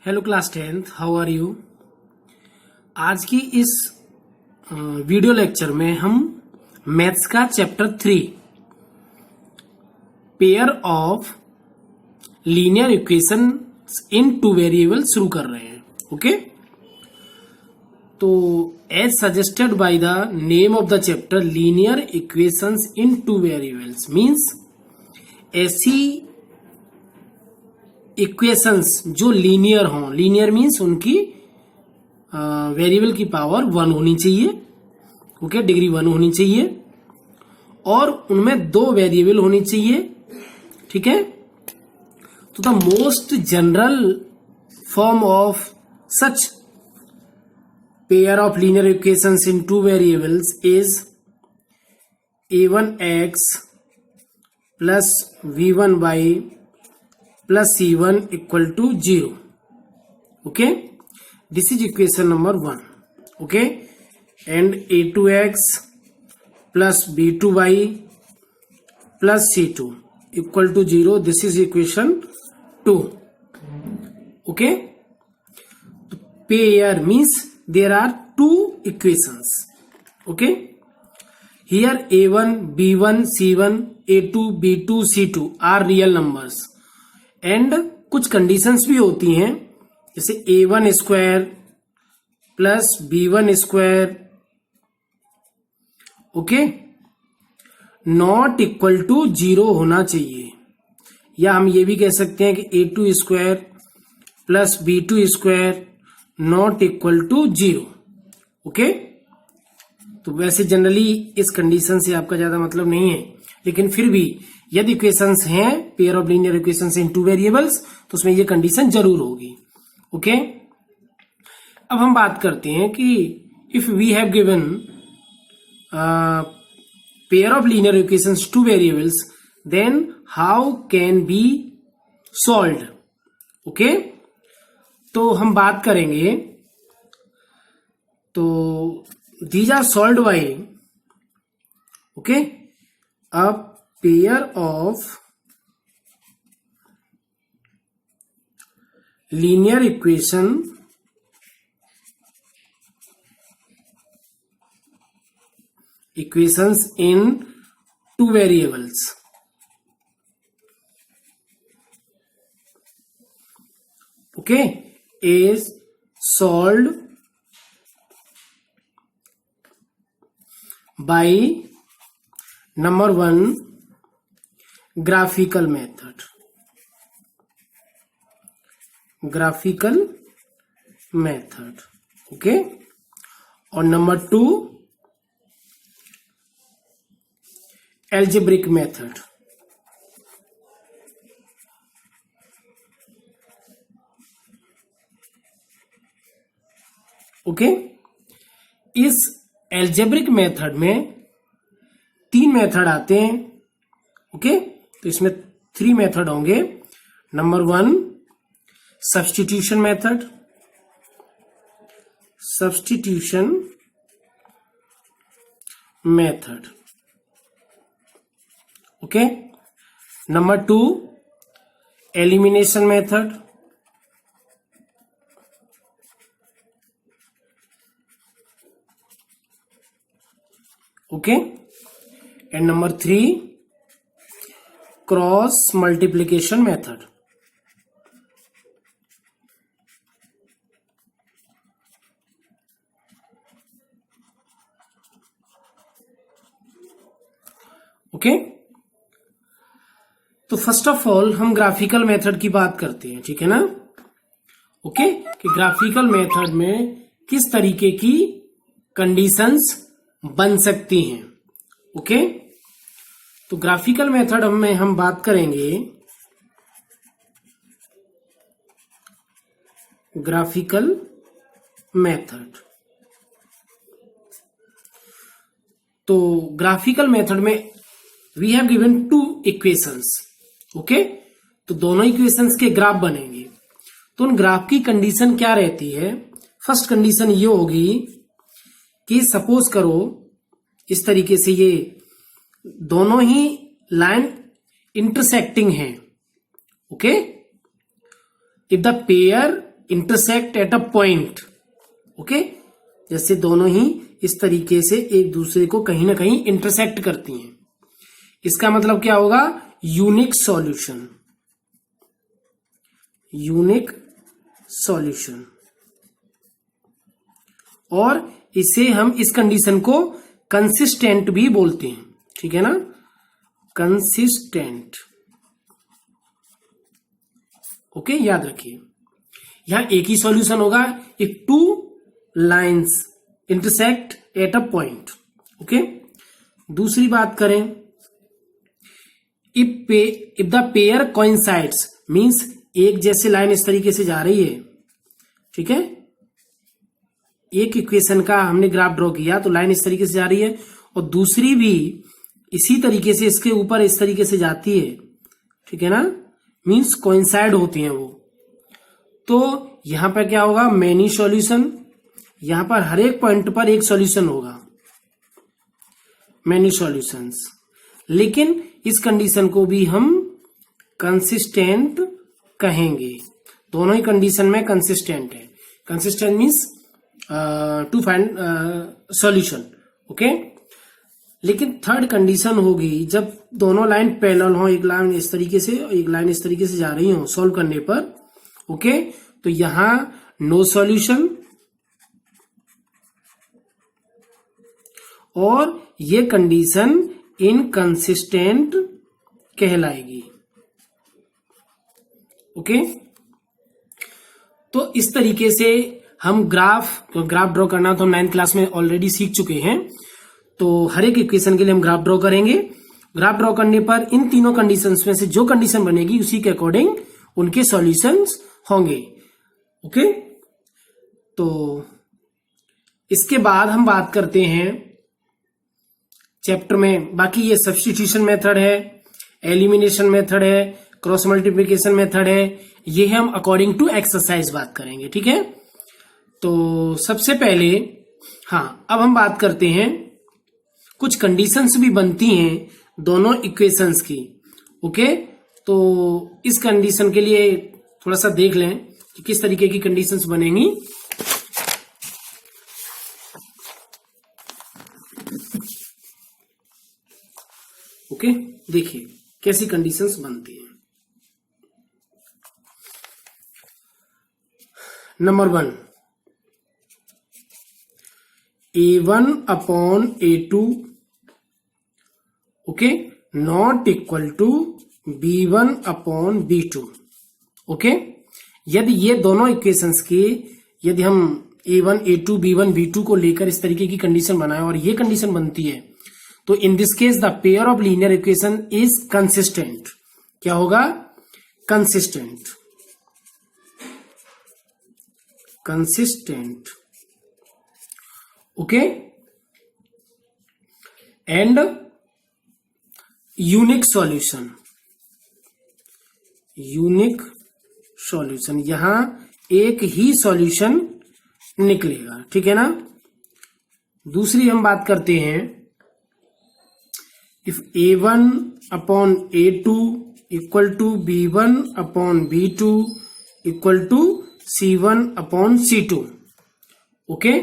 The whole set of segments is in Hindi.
Hello class 10th, how are you. आज की इस वीडियो लेक्चर में हम मैथ्स का chapter 3 pair of linear equations in two variable शुरू कर रहे हैं। ओके, तो as suggested by the name of the chapter linear equations in two variables means ऐसी इक्वेशंस जो लीनियर हों। लीनियर मीन्स उनकी वेरिएबल की पावर 1 होनी चाहिए। ओके, डिग्री 1 होनी चाहिए और उनमें 2 वेरिएबल होनी चाहिए। ठीक है, तो the most general form of such pair of linear equations in 2 variables is a1x plus v1y plus c1 equal to 0. Okay, this is equation number 1. Okay, and a2x plus b2y plus c2 equal to 0. This is equation 2. Okay, pair means there are 2 equations. Okay, here a1 b1 c1 a2 b2 c2 are real numbers and कुछ कंडीशंस भी होती हैं, जैसे a1 square plus b1 square okay not equal to 0 होना चाहिए। या हम ये भी कह सकते हैं कि a2 square plus b2 square not equal to 0। Okay, तो वैसे जनरली इस कंडीशन से आपका ज्यादा मतलब नहीं है, लेकिन फिर भी यदि इक्वेशंस हैं pair of linear equations in 2 variables तो उसमें ये कंडीशन जरूर होगी। ओके, अब हम बात करते हैं कि if we have given pair of linear equations 2 variables then how can be solved. Okay, तो हम बात करेंगे, तो these are solved by okay अब pair of linear equations in 2 variables. Okay, is solved by number 1 graphical method. Graphical method okay, और नंबर 2 एल्जेब्रिक मेथड। ओके, इस एल्जेब्रिक मेथड में 3 मेथड आते हैं। ओके, तो इसमें 3 मेथड होंगे। Number 1 substitution method, substitution method. Okay, number 2 elimination method, okay, and number 3 cross multiplication method. Okay, तो फर्स्ट ऑफ ऑल हम ग्राफिकल मेथड की बात करते हैं। ठीक है ना। ओके, कि ग्राफिकल मेथड में किस तरीके की कंडीशंस बन सकती हैं। ओके, तो ग्राफिकल मेथड में हम बात करेंगे ग्राफिकल मेथड। तो ग्राफिकल मेथड में we have given 2 equations. Okay, तो दोनों इक्वेशंस के ग्राफ बनेंगे। तो उन ग्राफ की कंडीशन क्या रहती है। फर्स्ट कंडीशन ये होगी कि सपोज करो इस तरीके से ये दोनों ही लाइन इंटरसेक्टिंग हैं। Okay, if the pair intersect at a point. Okay, जैसे दोनों ही इस तरीके से एक दूसरे को कहीं ना कहीं इंटरसेक्ट करती हैं। इसका मतलब क्या होगा? Unique solution. Unique solution. और इसे हम इस कंडीशन को कंसिस्टेंट भी बोलते हैं। ठीक है ना, कंसिस्टेंट। ओके, याद रखिए यहां एक ही सॉल्यूशन होगा if two lines intersect at a point. Okay, दूसरी बात करें, if the pair coincides means एक जैसे लाइन इस तरीके से जा रही है। ठीक है, एक इक्वेशन का हमने ग्राफ ड्रॉ किया तो लाइन इस तरीके से जा रही है और दूसरी भी इसी तरीके से इसके ऊपर इस तरीके से जाती है। ठीक है ना, मींस कोइंसाइड होती हैं वो। तो यहां पर क्या होगा? Many solution. यहां पर हर एक पॉइंट पर एक सॉल्यूशन होगा, मेनी सॉल्यूशंस। लेकिन इस कंडीशन को भी हम कंसिस्टेंट कहेंगे। दोनों ही कंडीशन में कंसिस्टेंट है। Consistent means to find solution. Okay, लेकिन थर्ड कंडीशन होगी जब दोनों लाइन पैरेलल हो, एक लाइन इस तरीके से और एक लाइन इस तरीके से जा रही हो सॉल्व करने पर। ओके, तो यहां नो सॉल्यूशन और ये कंडीशन इनकंसिस्टेंट कहलाएगी। ओके, तो इस तरीके से हम ग्राफ ड्रॉ करना तो हम 9th क्लास में ऑलरेडी सीख चुके हैं। तो हर एक इक्वेशन के लिए हम ग्राफ ड्रॉ करेंगे। ग्राफ ड्रॉ करने पर इन तीनों कंडीशंस में से जो कंडीशन बनेगी उसी के अकॉर्डिंग उनके सॉल्यूशंस होंगे। ओके, तो इसके बाद हम बात करते हैं चैप्टर में, बाकी ये सब्स्टिट्यूशन मेथड है, एलिमिनेशन मेथड है, क्रॉस मल्टीप्लिकेशन मेथड है, ये हम अकॉर्डिंग टू एक्सरसाइज बात करेंगे। ठीक है, तो सबसे पहले अब हम बात करते हैं, कुछ कंडीशंस भी बनती हैं दोनों इक्वेशंस की। ओके, तो इस कंडीशन के लिए थोड़ा सा देख लें कि किस तरीके की कंडीशंस बनेंगी। ओके, देखिए कैसी कंडीशंस बनती हैं। Number 1, A1 upon A2 okay not equal to B1 upon B2। Okay, यदि ये दोनों इक्वेशंस की यदि हम A1 A2 B1 B2 को लेकर इस तरीके की कंडीशन बनाए और ये कंडीशन बनती है तो in this case the pair of linear equation is consistent. क्या होगा? Consistent. Consistent. Okay, and unique solution. Unique solution, यहां एक ही सॉल्यूशन निकलेगा। ठीक है ना। दूसरी हम बात करते हैं, if A1 upon A2 equal to B1 upon B2 equal to C1 upon C2। Okay,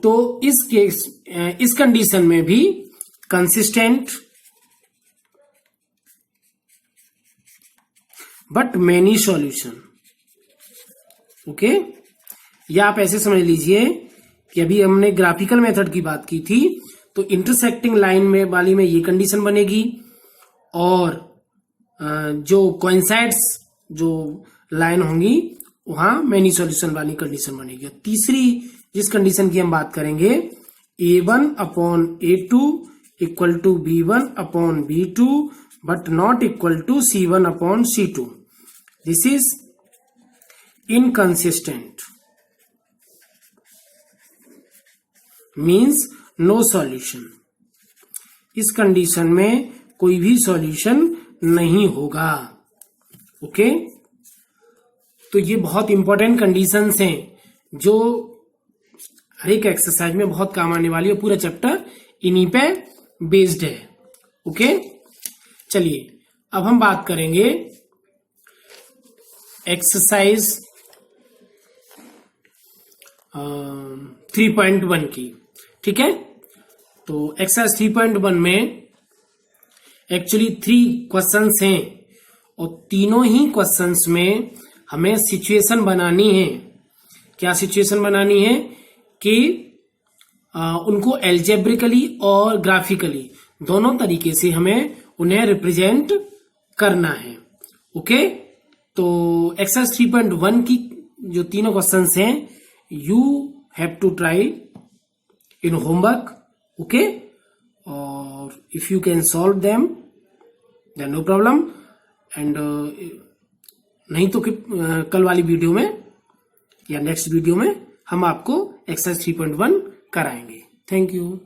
तो इस कंडीशन में भी consistent but many solution. Okay, या आप ऐसे समझ लीजिए कि अभी हमने ग्राफिकल मेथड की बात की थी तो इंटरसेक्टिंग लाइन में वाली में ये कंडीशन बनेगी और जो कोइंसाइड्स जो लाइन होंगी वहां मेनी सॉल्यूशन वाली कंडीशन बनेगी। तीसरी जिस कंडीशन की हम बात करेंगे, A1 upon A2 equal to B1 upon B2 but not equal to C1 upon C2। This is inconsistent, means no solution. इस कंडीशन में कोई भी सॉल्यूशन नहीं होगा। ओके, तो ये बहुत इंपॉर्टेंट कंडीशंस हैं जो हर एक एक्सरसाइज में बहुत काम आने वाली है। पूरा चैप्टर इन्हीं पे बेस्ड है। ओके, चलिए अब हम बात करेंगे एक्सरसाइज 3.1 की। ठीक है, तो एक्सरसाइज 3.1 में एक्चुअली 3 क्वेश्चंस हैं और तीनों ही क्वेश्चंस में हमें सिचुएशन बनानी है। क्या सिचुएशन बनानी है कि उनको एल्जेब्रिकली और ग्राफिकली दोनों तरीके से हमें उन्हें रिप्रेजेंट करना है। ओके, तो एक्सरसाइज 3.1 की जो तीनों क्वेश्चंस हैं, you have to try in homework. Okay, और if you can solve them then no problem, and नहीं तो कल वाली वीडियो में या नेक्स्ट वीडियो में हम आपको एक्सरसाइज 3.1 कराएंगे। Thank you.